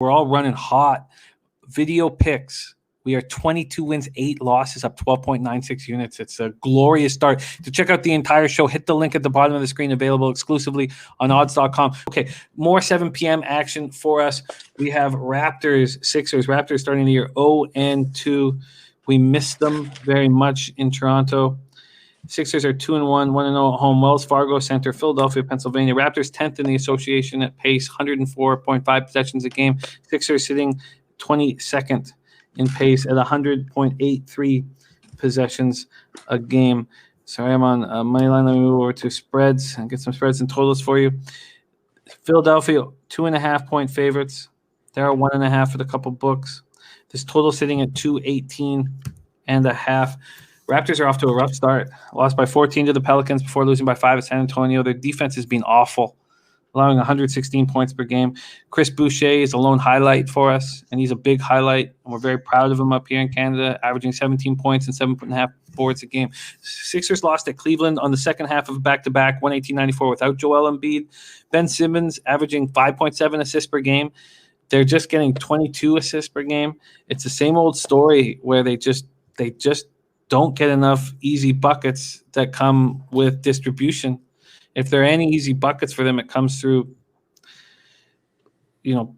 We're all running hot. Video picks. We are 22 wins, 8 losses, up 12.96 units. It's a glorious start. To check out the entire show, hit the link at the bottom of the screen, available exclusively on odds.com. Okay, more 7 p.m. action for us. We have Raptors, Sixers. Raptors starting the year 0-2. We missed them very much in Toronto. Sixers are 2-1, 1-0 at home. Wells Fargo Center, Philadelphia, Pennsylvania. Raptors 10th in the association at pace, 104.5 possessions a game. Sixers sitting 22nd in pace at 100.83 possessions a game. Sorry, I'm on moneyline. Let me move over to spreads and get some spreads and totals for you. Philadelphia, 2.5-point favorites. There are 1.5 for the couple books. This total sitting at 218.5. Raptors are off to a rough start. Lost by 14 to the Pelicans before losing by 5 at San Antonio. Their defense has been awful, allowing 116 points per game. Chris Boucher is a lone highlight for us, and he's a big highlight, and we're very proud of him up here in Canada, averaging 17 points and 7.5 boards a game. Sixers lost at Cleveland on the second half of a back-to-back, 118-94 without Joel Embiid. Ben Simmons averaging 5.7 assists per game. They're just getting 22 assists per game. It's the same old story where they just don't get enough easy buckets that come with distribution. If there are any easy buckets for them, it comes through,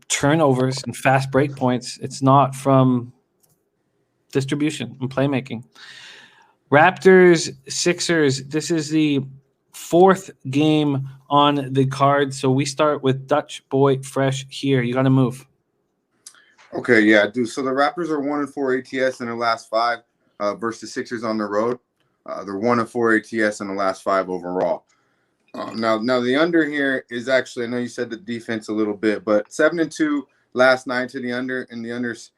turnovers and fast break points. It's not from distribution and playmaking. Raptors, Sixers. This is the 4th game on the card. So we start with Dutch Boy Fresh here. You got to move. Okay, yeah, dude. So the Raptors are 1-4 ATS in their last 5 versus the Sixers on the road. They're 1-4 ATS in the last 5 overall. Now the under here is actually, I know you said the defense a little bit, but 7-2 last 9 to the under, and the unders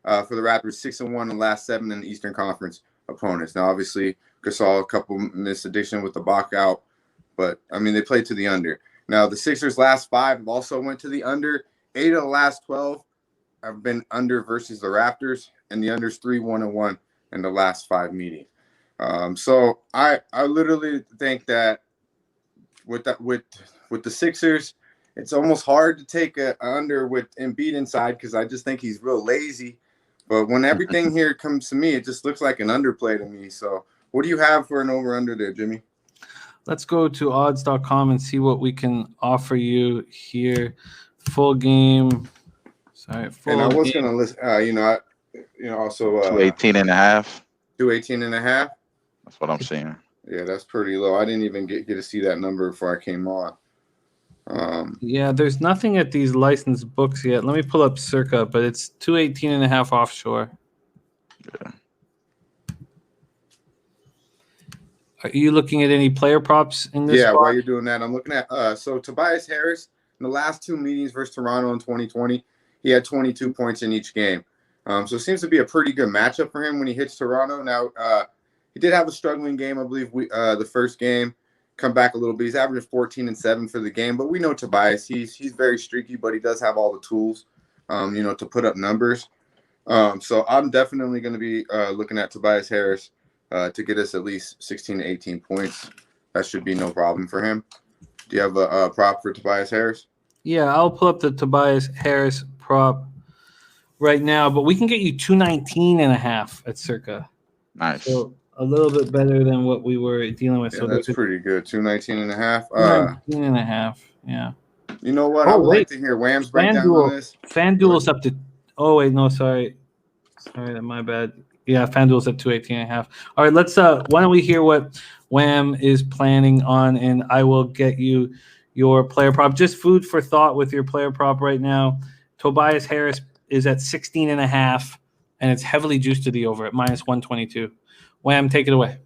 for the Raptors 6-1 the last 7 in the Eastern Conference opponents. Now, obviously, Gasol a couple missed addition with the Bach out, but I mean they played to the under. Now the Sixers last 5 also went to the under. 8 of the last 12 have been under versus the Raptors, and the unders 3-1-1 in the last 5 meetings. So I literally think that with the Sixers, it's almost hard to take a under with Embiid inside because I just think he's real lazy. But when everything here comes to me, it just looks like an underplay to me. So what do you have for an over-under there, Jimmy? Let's go to odds.com and see what we can offer you here. Full game. Sorry, full and I was game. going to listen, also 218.5. 218.5. That's what I'm seeing. Yeah, that's pretty low. I didn't even get to see that number before I came on. Yeah, there's nothing at these licensed books yet. Let me pull up Circa, but it's 218.5 offshore. Yeah. Are you looking at any player props in this? Yeah, spot? while you're doing that, I'm looking at so Tobias Harris in the last 2 meetings versus Toronto in 2020, he had 22 points in each game. So it seems to be a pretty good matchup for him when he hits Toronto. Now, he did have a struggling game, I believe. The first game, come back a little bit. He's averaging 14 and 7 for the game. But we know Tobias. He's very streaky, but he does have all the tools, to put up numbers. So I'm definitely going to be looking at Tobias Harris to get us at least 16 to 18 points. That should be no problem for him. Do you have a prop for Tobias Harris? Yeah, I'll pull up the Tobias Harris prop right now, but we can get you 219.5 at Circa. Nice. So a little bit better than what we were dealing with. Yeah, so that's pretty good. 219.5. 219.5. Yeah. You know what? I would like to hear Wham's breakdown on this. FanDuel's up to. Oh wait, no, sorry, my bad. Yeah, FanDuel's at 218.5. All right, let's. Why don't we hear what Wham is planning on, and I will get you your player prop. Just food for thought with your player prop right now. Tobias Harris is at 16.5, and it's heavily juiced to the over at -122. Wham, take it away.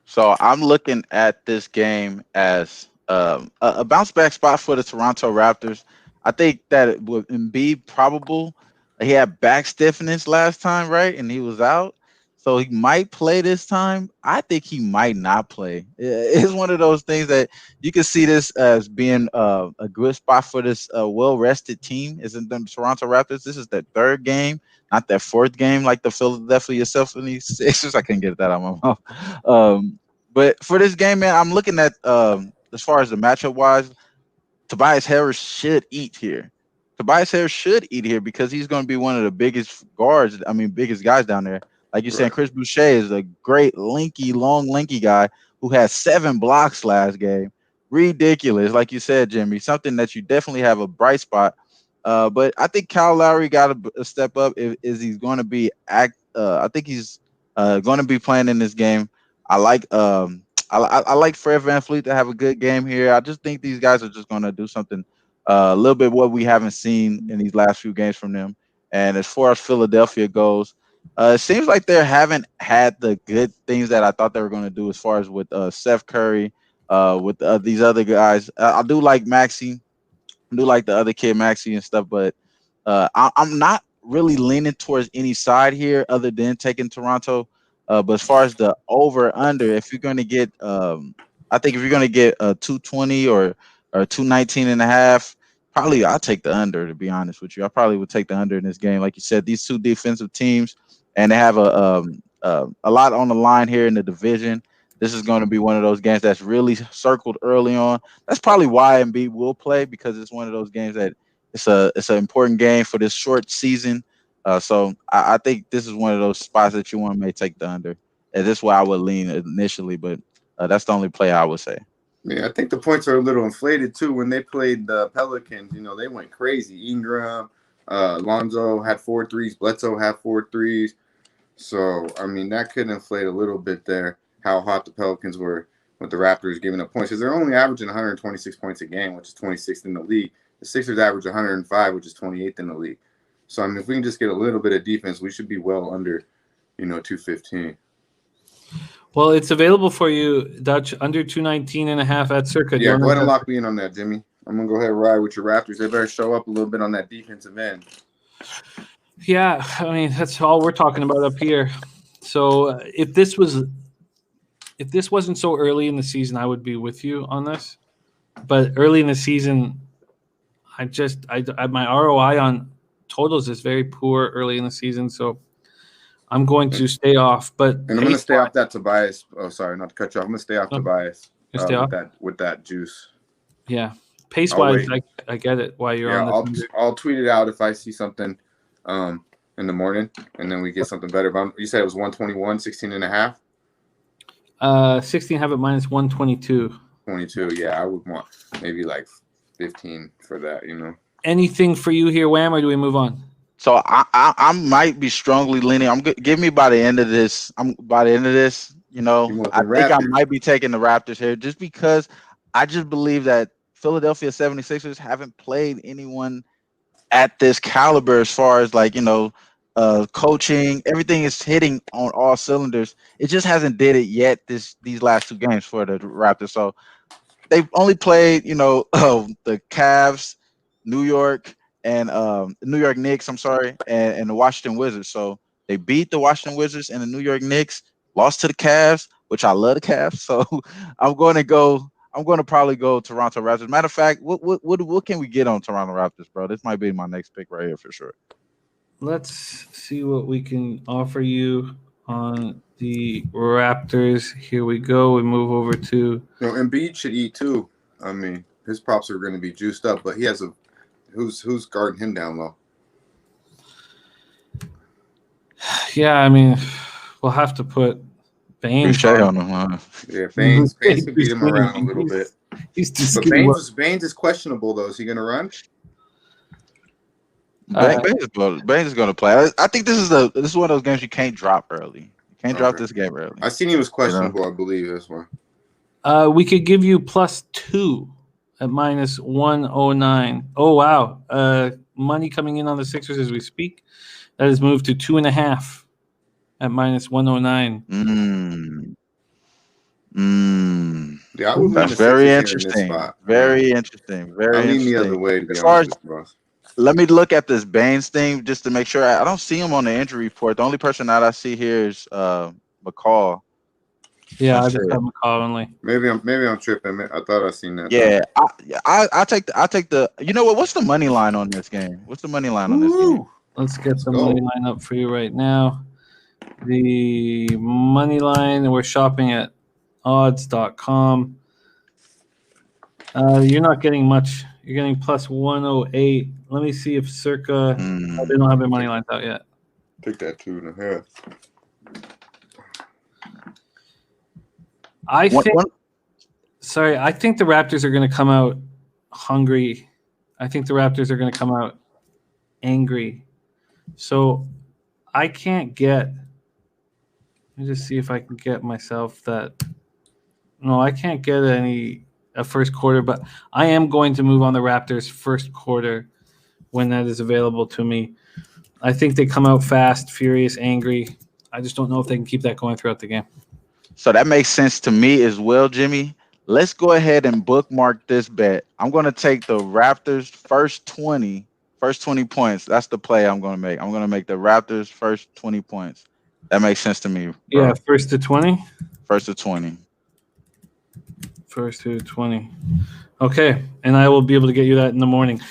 So I'm looking at this game as a bounce back spot for the Toronto Raptors. I think that it would be probable. He had back stiffness last time, right? And he was out. So he might play this time. I think he might not play. It's one of those things that you can see this as being a good spot for this well-rested team. Isn't the Toronto Raptors? This is their 3rd game, not their 4th game like the Philadelphia 76ers. I can't get that out of my mouth. But for this game, man, I'm looking at as far as the matchup-wise, Tobias Harris should eat here. Tobias Harris should eat here because he's going to be one of the biggest guards. I mean, biggest guys down there. Like you said, Chris Boucher is a great long, lanky guy who had 7 blocks last game. Ridiculous, like you said, Jimmy. Something that you definitely have a bright spot. But I think Kyle Lowry got a step up. Is he's going to be I think he's going to be playing in this game. I like I like Fred VanVleet to have a good game here. I just think these guys are just going to do something a little bit what we haven't seen in these last few games from them. And as far as Philadelphia goes, it seems like they haven't had the good things that I thought they were going to do as far as with Seth Curry, with these other guys. I do like Maxey. I do like the other kid, Maxey and stuff, but I'm not really leaning towards any side here other than taking Toronto. But as far as the over under, if you're going to get, I think if you're going to get 220 or 219.5, probably I'll take the under, to be honest with you. I probably would take the under in this game. Like you said, these two defensive teams, and they have a lot on the line here in the division. This is going to be one of those games that's really circled early on. That's probably why Embiid will play, because it's one of those games that it's an important game for this short season. So I think this is one of those spots that you want to may take the under. And this is why I would lean initially, but that's the only play I would say. Yeah, I think the points are a little inflated too. When they played the Pelicans, they went crazy. Ingram, Lonzo had 4 threes. Bledsoe had 4 threes. So, I mean, that could inflate a little bit there, how hot the Pelicans were with the Raptors giving up points. Because they're only averaging 126 points a game, which is 26th in the league. The Sixers average 105, which is 28th in the league. So, I mean, if we can just get a little bit of defense, we should be well under, 215. Well, it's available for you, Dutch, under 219.5 at circa. Yeah, go ahead and lock me in on that, Jimmy. I'm going to go ahead and ride with your Raptors. They better show up a little bit on that defensive end. Yeah, I mean, that's all we're talking about up here. So if this wasn't so early in the season, I would be with you on this. But early in the season, my ROI on totals is very poor early in the season, so I'm going to stay off. But I'm going to stay off that Tobias. Oh, sorry, not to cut you off. I'm going to stay off Tobias with that juice. Yeah, pace wise, I get it. Why you're on this? I'll tweet it out if I see something in the morning, and then we get something better. But you said it was 121, 16.5. 16 have it minus 122. 22, yeah, I would want maybe like 15 for that. Anything for you here, Wham, or do we move on? So I might be strongly leaning. Give me by the end of this. I think I might be taking the Raptors here, just because I just believe that Philadelphia 76ers haven't played anyone at this caliber as far as coaching. Everything is hitting on all cylinders. It just hasn't did it yet these last 2 games for the Raptors. So they've only played, the Cavs, New York, and New York Knicks, and the Washington Wizards. So they beat the Washington Wizards and the New York Knicks, lost to the Cavs, which I love the Cavs. So I'm going to probably go Toronto Raptors. Matter of fact, what can we get on Toronto Raptors, bro? This might be my next pick right here for sure. Let's see what we can offer you on the Raptors. Here we go. We move over to. Embiid should eat too. I mean, his props are going to be juiced up, but he has who's guarding him down low? Yeah, I mean, we'll have to put Baines on him. Huh? Yeah, Baines could beat him around a little bit. He's too skinny. Baines is questionable though. Is he going to run? Baines is going to play. I think this is one of those games you can't drop early. You can't drop this game early. I seen he was questionable. I believe this one. We could give you +2 at minus 109. Oh wow! Money coming in on the Sixers as we speak. That has moved to 2.5 at minus 109. Yeah, I would that's very interesting. Very interesting. Very interesting. The other way, to be honest with you. Let me look at this Baines thing just to make sure. I don't see him on the injury report. The only person that I see here is McCall. Yeah, I just have McCall only. Maybe I'm tripping. I thought I seen that. Yeah, I take the. You know what? What's the money line on this game? What's the money line on this game? Let's get the money line up for you right now. The money line, we're shopping at odds.com. You're not getting much. You're getting plus 108. Let me see if Circa. Oh, they don't have their money lines out yet. Take that 2.5. I think the Raptors are going to come out hungry. I think the Raptors are going to come out angry. So I can't get. Let me just see if I can get myself that. No, I can't get a first quarter, but I am going to move on the Raptors first quarter when that is available to me. I think they come out fast, furious, angry. I just don't know if they can keep that going throughout the game. So that makes sense to me as well, Jimmy. Let's go ahead and bookmark this bet. I'm going to take the Raptors first 20 points. That's the play I'm going to make. I'm going to make the Raptors first 20 points. That makes sense to me, bro. Yeah, first to 20? First to 20. First to 20. Okay, and I will be able to get you that in the morning.